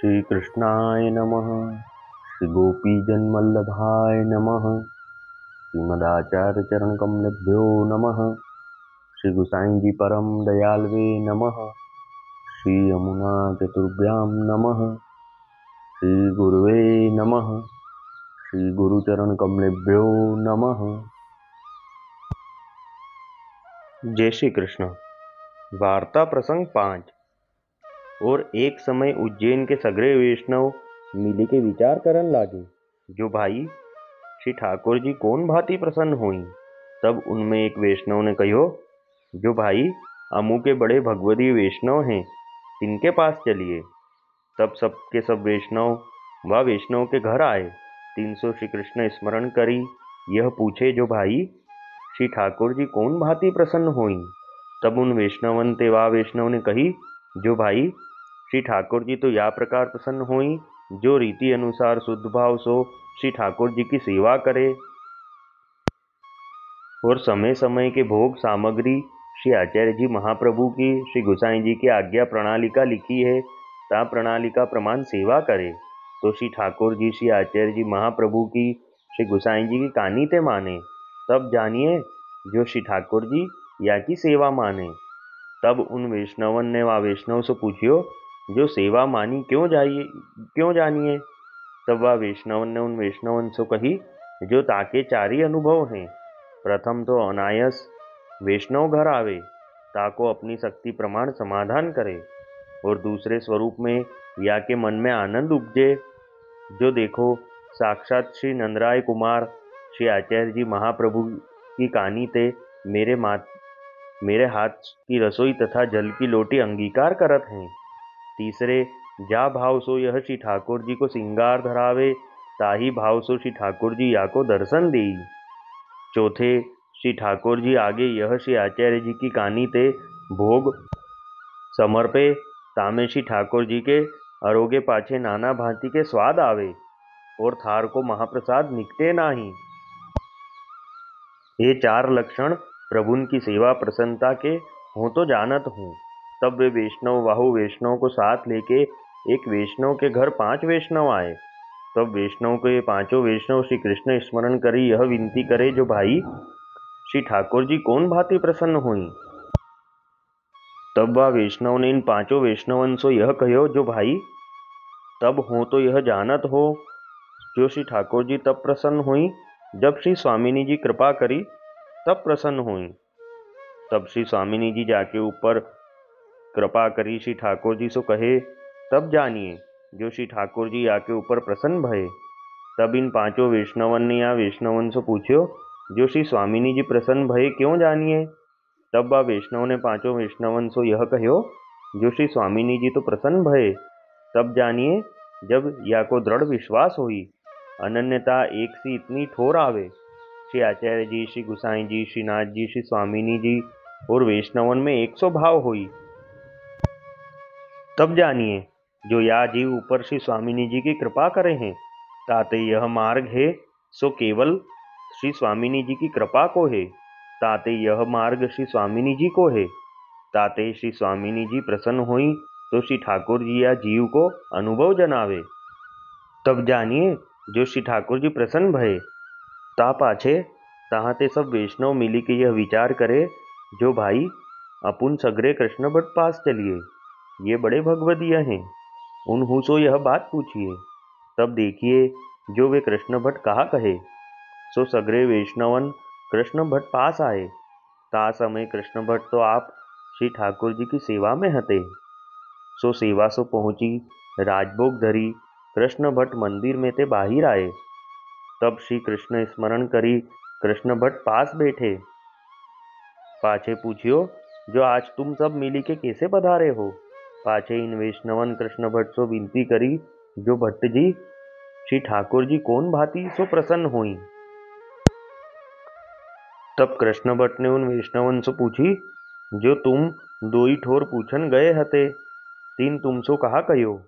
श्री कृष्णाय नमः। श्री गोपीजनवल्लभाय नमः। श्रीमदाचार्य चरण कमलेभ्यो नमः। श्री गुसाई जी परम दयालवे नमः। श्री यमुना चतुर्भ्यां नमः। श्री गुरुवे नमः। श्री गुरुचरण कमलेभ्यो नमः। जय श्री कृष्ण। वार्ता प्रसंग 5। और एक समय उज्जैन के सगरे वैष्णव मिली के विचार करन लागे, जो भाई श्री ठाकुर जी कौन भांति प्रसन्न हुई। तब उनमें एक वैष्णव ने कहो, जो भाई अमू के बड़े भगवती वैष्णव हैं, तिनके पास चलिए। तब सबके सब वैष्णव व वैष्णव के घर आए। 300 श्री कृष्ण स्मरण करी यह पूछे, जो भाई श्री ठाकुर जी कौन भांति प्रसन्न हुई। तब उन वैष्णवन ते वा वैष्णव ने कही, जो भाई श्री ठाकुर जी तो या प्रकार प्रसन्न हुई, जो रीति अनुसार शुद्ध भाव सो श्री ठाकुर जी की सेवा करे और समय समय के भोग सामग्री श्री आचार्य जी महाप्रभु की श्री गोसाई जी की आज्ञा प्रणालिका लिखी है, ता प्रणालिका प्रमाण सेवा करे। तो श्री ठाकुर जी श्री आचार्य जी महाप्रभु की श्री गोसाई जी की कानी ते माने। तब जानिए जो श्री ठाकुर जी या की सेवा माने। तब उन वैष्णवन ने वा वैष्णव से पूछियो, जो सेवा मानी क्यों जानिए। तब वह वैष्णव ने उन वैष्णवन से कही, जो ताके चारी अनुभव हैं। प्रथम तो अनायस वैष्णव घर आवे, ताको अपनी शक्ति प्रमाण समाधान करे, और दूसरे स्वरूप में या के मन में आनंद उपजे। जो देखो साक्षात श्री नंदराय कुमार श्री आचार्य जी महाप्रभु की कानी ते मेरे हाथ की रसोई तथा जल की लोटी अंगीकार करत हैं। तीसरे जा भाव सो यह श्री ठाकुर जी को सिंगार धरावे, ताही भाव सो श्री ठाकुर जी या को दर्शन देई। चौथे श्री ठाकुर जी आगे यह श्री आचार्य जी की कानी ते भोग समर्पे, तामे श्री ठाकुर जी के अरोगे पाछे नाना भांति के स्वाद आवे, और थार को महाप्रसाद निकटे नाही। ये 4 लक्षण प्रभुन की सेवा प्रसन्नता के हों तो जानत हूँ। तब वे वैष्णव वाहु वैष्णव को साथ लेके एक वैष्णव के घर 5 वैष्णव आए। तब वैष्णव को ये 5 वैष्णव श्री कृष्ण स्मरण करी यह विनती करे, जो भाई श्री ठाकुर जी कौन भांति प्रसन्न हुई। तब वह वैष्णव ने इन 5 वैष्णवन से यह कहो, जो भाई तब हो तो यह जानत हो, जो श्री ठाकुर जी तब प्रसन्न हुई जब श्री स्वामिनी जी कृपा करी, तब प्रसन्न हुई। तब श्री स्वामिनी जी जाके ऊपर कृपा करी श्री ठाकुर जी से कहे, तब जानिए जो श्री ठाकुर जी आके ऊपर प्रसन्न भये। तब इन 5 वैष्णवन ने या वैष्णवन से पूछ्यो, जो श्री स्वामिनी जी प्रसन्न भये क्यों जानिए। तब वह वैष्णव ने 5 वैष्णवन से यह कहो, जो श्री स्वामिनी जी तो प्रसन्न भये, तब जानिए जब या को दृढ़ विश्वास हुई, अनन्यता एक सी इतनी ठोर आवे। श्री आचार्य जी श्री गोसाई जी श्री नाथ जी श्री स्वामिनी जी और वैष्णवन में 100 भाव हुई। तब जानिए जो या जीव ऊपर श्री स्वामिनी जी की कृपा करे हैं, ताते यह मार्ग है सो केवल श्री स्वामिनी जी की कृपा को है। ताते यह मार्ग श्री स्वामिनी जी को है। ताते श्री स्वामिनी जी प्रसन्न हुई तो श्री ठाकुर जी या जीव को अनुभव जनावे। तब जानिए जो श्री ठाकुर जी प्रसन्न भये। ता पाछे ताहते सब वैष्णव मिली के यह विचार करे, जो भाई अपुन सगरे कृष्ण भट्ट पास चलिए, ये बड़े भगवदीय हैं, उन्हू सो यह बात पूछिए। तब देखिए जो वे कृष्ण भट्ट कहा कहे। सो सगरे वैष्णवन कृष्ण भट्ट पास आए। ता समय कृष्ण भट्ट तो आप श्री ठाकुर जी की सेवा में हते। सो सेवा सो पहुंची राजभोग धरी कृष्ण भट्ट मंदिर में ते बाहिर आए। तब श्री कृष्ण स्मरण करी कृष्ण भट्ट पास बैठे। पाछे पूछियो, जो आज तुम सब मिली के कैसे पधारे हो। पाछे इन वैष्णवन कृष्ण भट्ट सो विनती करी, जो भट्ट जी श्री ठाकुर जी कौन भांति सो प्रसन्न हुई। तब कृष्ण भट्ट ने उन वैष्णवन से पूछी, जो तुम 2 ही ठोर पूछन गए हते, 3 तुम सो कहा कहो।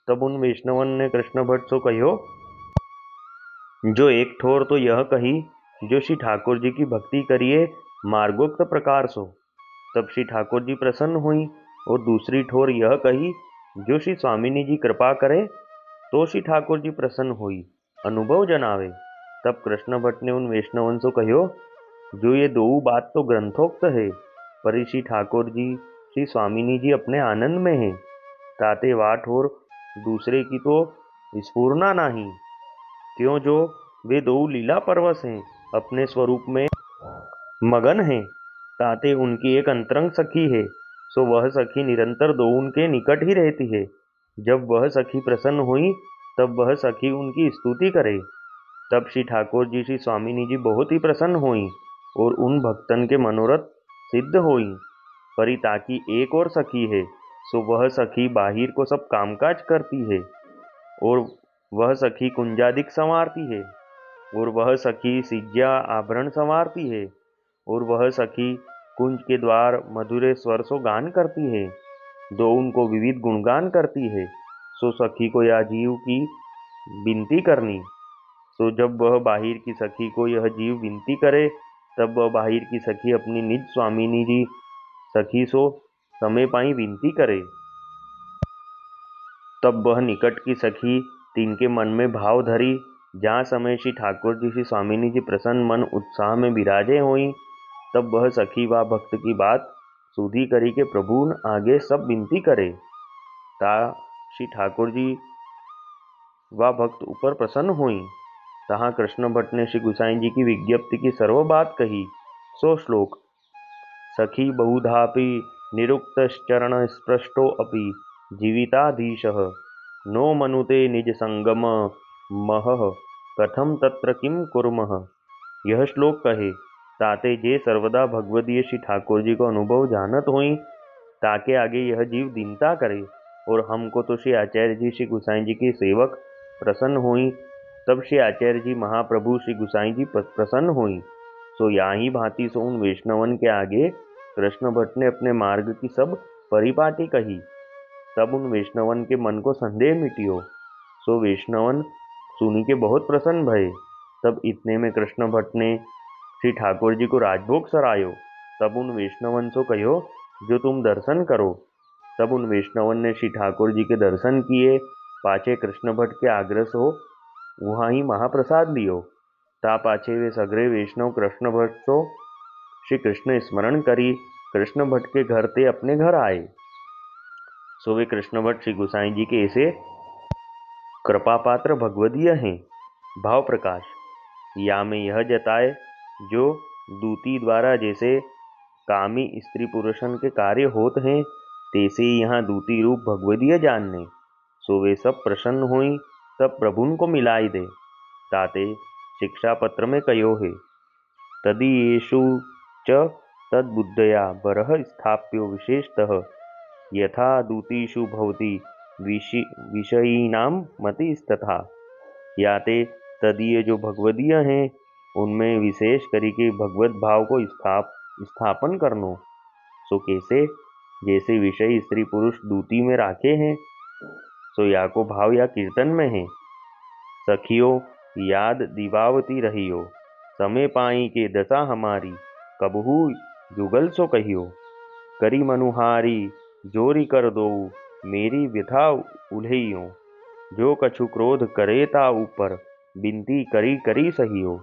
तब उन वैष्णवन ने कृष्ण भट्ट सो कहो, जो 1 ठोर तो यह कही, जो श्री ठाकुर जी की भक्ति करिए मार्गोक्त प्रकार सो। तब श्री ठाकुर जी प्रसन्न हुई। और दूसरी ठोर यह कही, जो श्री स्वामिनी जी कृपा करे तो श्री ठाकुर जी प्रसन्न हुई अनुभव जनावे। तब कृष्ण भट्ट ने उन वैष्णवन से कहो, जो ये दो बात तो ग्रंथोक्त है, पर श्री ठाकुर जी श्री स्वामिनी जी अपने आनंद में हैं, ताते वाट और दूसरे की तो स्फूर्णा नहीं। क्यों जो वे दो लीला परवश हैं, अपने स्वरूप में मगन हैं, ताते उनकी एक अंतरंग सखी है, सो वह सखी निरंतर दो उनके निकट ही रहती है। जब वह सखी प्रसन्न हुई तब वह सखी उनकी स्तुति करे। तब श्री ठाकुर जी श्री स्वामिनी जी बहुत ही प्रसन्न हुई और उन भक्तन के मनोरथ सिद्ध हुई। परी ताकि एक और सखी है, सो वह सखी बाहिर को सब कामकाज करती है, और वह सखी कुंजादिक संवारती है, और वह सखी सिज्या आभरण संवारती है, और वह सखी कुंज के द्वार मधुरे स्वर सो गान करती है, दो उनको विविध गुणगान करती है। सो सखी को यह जीव की विनती करनी। सो जब वह बाहिर की सखी को यह जीव विनती करे, तब वह बाहिर की सखी अपनी निज स्वामिनी जी सखी सो समय पाई विनती करे। तब वह निकट की सखी तिनके मन में भाव धरी, जहाँ समय श्री ठाकुर जी श्री स्वामिनी जी प्रसन्न मन उत्साह में विराजे हुई, तब वह सखी व भक्त की बात सुधी करी के प्रभु आगे सब विनती करे। ता श्री ठाकुर जी व भक्त ऊपर प्रसन्न हुई। तहाँ कृष्ण भट्ट ने श्री गुसाई जी की विज्ञप्ति की सर्व बात कही। सो श्लोक सखी बहुधापि निरुक्तश्चरण स्पृष्टो अपि जीविताधीशः नो मनुते निज संगम महः कथम तत्र किम कुर्मः। यह श्लोक कहे ताते जे सर्वदा भगवदीय श्री ठाकुर जी को अनुभव जानत हुई, ताके आगे यह जीव दीनता करे। और हमको तो श्री आचार्य जी श्री गुसाई जी के सेवक प्रसन्न हुई। तब श्री आचार्य जी महाप्रभु श्री गुसाई जी प्रसन्न हुई। सो यहाँ भांति सो उन वैष्णवन के आगे कृष्ण भट्ट ने अपने मार्ग की सब परिपाटी कही। तब उन वैष्णवन के मन को संदेह मिटियो। सो वैष्णवन सुनी के बहुत प्रसन्न भये। तब इतने में कृष्ण भट्ट ने श्री ठाकुर जी को राजभोग सरायो। तब उन वैष्णवन सो कहो, जो तुम दर्शन करो। तब उन वैष्णवन ने श्री ठाकुर जी के दर्शन किए। पाछे कृष्ण भट्ट के आग्रह सो वहाँ ही महाप्रसाद लियो। ता पाछे वे सगरे वैष्णव कृष्ण भट्ट सो श्री कृष्ण स्मरण करी कृष्ण भट्ट के घर ते अपने घर आए। सो वे कृष्ण भट्ट श्री गुसाई जी के ऐसे कृपा पात्र भगवदीय हैं। भाव प्रकाश या में यह जताए, जो दूती द्वारा जैसे कामी स्त्री पुरुषन के कार्य होत हैं, तैसे ही यहाँ दूती रूप भगवदीय जानने। सो वे सब प्रसन्न हुई। तब प्रभुन को मिलाई दे। ताते शिक्षा पत्र में कयो है, तदीयेषु च तद्बुद्धया बरह स्थाप्यो विशेषतः यथा दूतीषु भवति विषयीनां मतिस्तथा। याते तदीय जो भगवदीय हैं, उनमें विशेष करके भगवत भाव को स्थापन करनो। सो कैसे, जैसे विषय स्त्री पुरुष दूती में राखे हैं, सो या को भाव या कीर्तन में है। सखियो याद दिवावती रहियो, समय पाई के दशा हमारी, कबहू जुगल सो कहियो। करी मनुहारी जोरी कर दो, मेरी व्यथा उल्हियो। जो कछु क्रोध करे ता ऊपर, बिनती करी करी सहियो।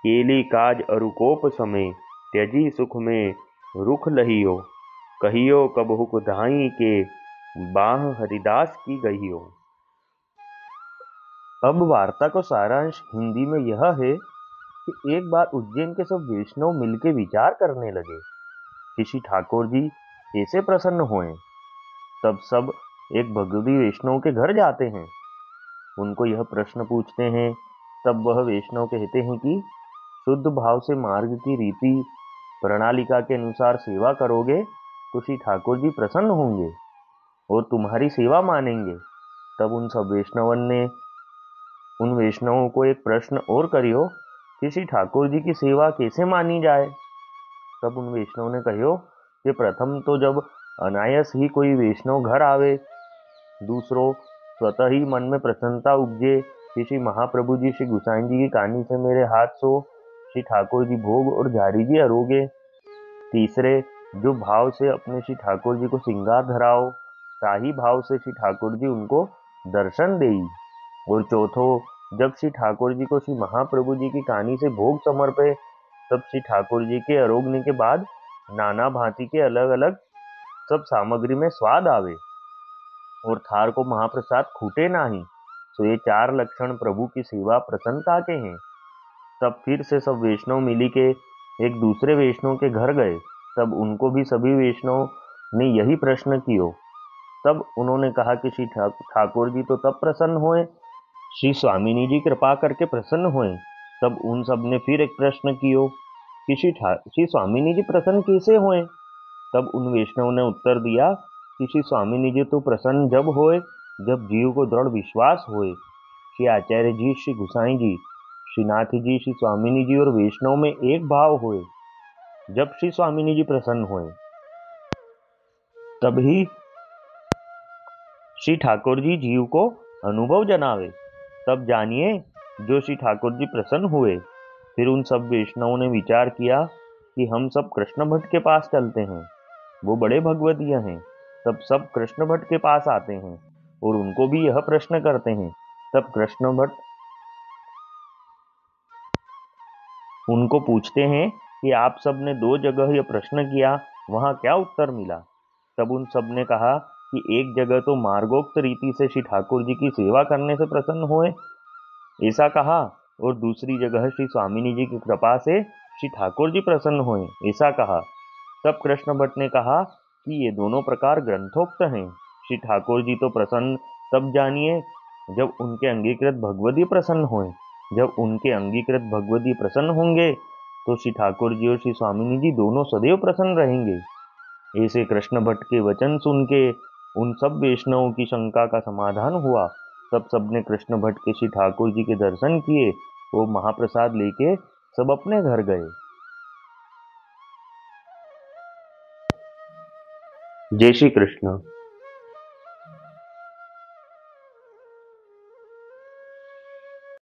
केली काज अरुकोप समय, त्यजी सुख में रुख लहियो। कहियो कबहुक धाई के, बाह हरिदास की गहियो। अब वार्ता का सारांश हिंदी में यह है कि एक बार उज्जैन के सब वैष्णव मिलके विचार करने लगे कि श्री ठाकुर जी कैसे प्रसन्न हुए। तब सब एक भगवती वैष्णव के घर जाते हैं, उनको यह प्रश्न पूछते हैं। तब वह वैष्णव कहते हैं कि शुद्ध भाव से मार्ग की रीति प्रणालिका के अनुसार सेवा करोगे तो श्री ठाकुर जी प्रसन्न होंगे और तुम्हारी सेवा मानेंगे। तब उन सब वैष्णवन ने उन वैष्णवों को एक प्रश्न और करियो कि श्री ठाकुर जी की सेवा कैसे मानी जाए। तब उन वैष्णव ने कहियो कि प्रथम तो जब अनायास ही कोई वैष्णव घर आवे, दूसरो स्वतः ही मन में प्रसन्नता उपजे कि श्री महाप्रभु जी श्री गुसाई जी की कानी से मेरे हाथ सो श्री ठाकुर जी भोग और झारी जी अरोगे। तीसरे जो भाव से अपने श्री ठाकुर जी को श्रृंगार धराओ, उत्साही भाव से श्री ठाकुर जी उनको दर्शन देई। और चौथो, जब श्री ठाकुर जी को श्री महाप्रभु जी की कहानी से भोग समर्पे, तब श्री ठाकुर जी के आरोगने के बाद नाना भांति के अलग अलग सब सामग्री में स्वाद आवे और थार को महाप्रसाद खूटे नाही। तो ये 4 लक्षण प्रभु की सेवा प्रसन्नता के हैं। तब फिर से सब वैष्णव मिली के एक दूसरे वैष्णव के घर गए। तब उनको भी सभी वैष्णव ने यही प्रश्न कियो। तब उन्होंने कहा कि श्री ठाकुर जी तो तब प्रसन्न हुए, श्री स्वामिनी जी कृपा करके प्रसन्न हुए। तब उन सब ने फिर एक प्रश्न कियो कि श्री स्वामिनी जी प्रसन्न कैसे हुए। तब उन वैष्णव ने उत्तर दिया कि श्री स्वामिनी जी तो प्रसन्न जब होए जब जीव को दृढ़ विश्वास होए। श्री आचार्य जी, श्री गुसाई जी, श्रीनाथ जी, श्री स्वामिनी जी और वैष्णव में एक भाव होए। जब श्री स्वामिनी जी प्रसन्न हुए तभी श्री ठाकुर जी जीव को अनुभव जनावे। तब जानिए जो श्री ठाकुर जी प्रसन्न हुए। फिर उन सब वैष्णवों ने विचार किया कि हम सब कृष्ण भट्ट के पास चलते हैं, वो बड़े भगवदीय हैं। तब सब कृष्ण भट्ट के पास आते हैं और उनको भी यह प्रश्न करते हैं। तब कृष्ण भट्ट उनको पूछते हैं कि आप सब ने 2 जगह यह प्रश्न किया, वहां क्या उत्तर मिला। तब उन सब ने कहा कि एक जगह तो मार्गोक्त रीति से श्री ठाकुर जी की सेवा करने से प्रसन्न हुए, ऐसा कहा, और दूसरी जगह श्री स्वामिनी जी की कृपा से श्री ठाकुर जी प्रसन्न हुए, ऐसा कहा। तब कृष्ण भट्ट ने कहा कि ये दोनों प्रकार ग्रंथोक्त हैं। श्री ठाकुर जी तो प्रसन्न तब जानिए जब उनके अंगीकृत भगवदी प्रसन्न होए। जब उनके अंगीकृत भगवदी प्रसन्न होंगे तो श्री ठाकुर जी और श्री स्वामिनी जी दोनों सदैव प्रसन्न रहेंगे। ऐसे कृष्ण भट्ट के वचन सुन के उन सब वैष्णवों की शंका का समाधान हुआ। तब सबने कृष्ण भट्ट के श्री ठाकुर जी के दर्शन किए। वो महाप्रसाद लेके सब अपने घर गए। जय श्री कृष्ण।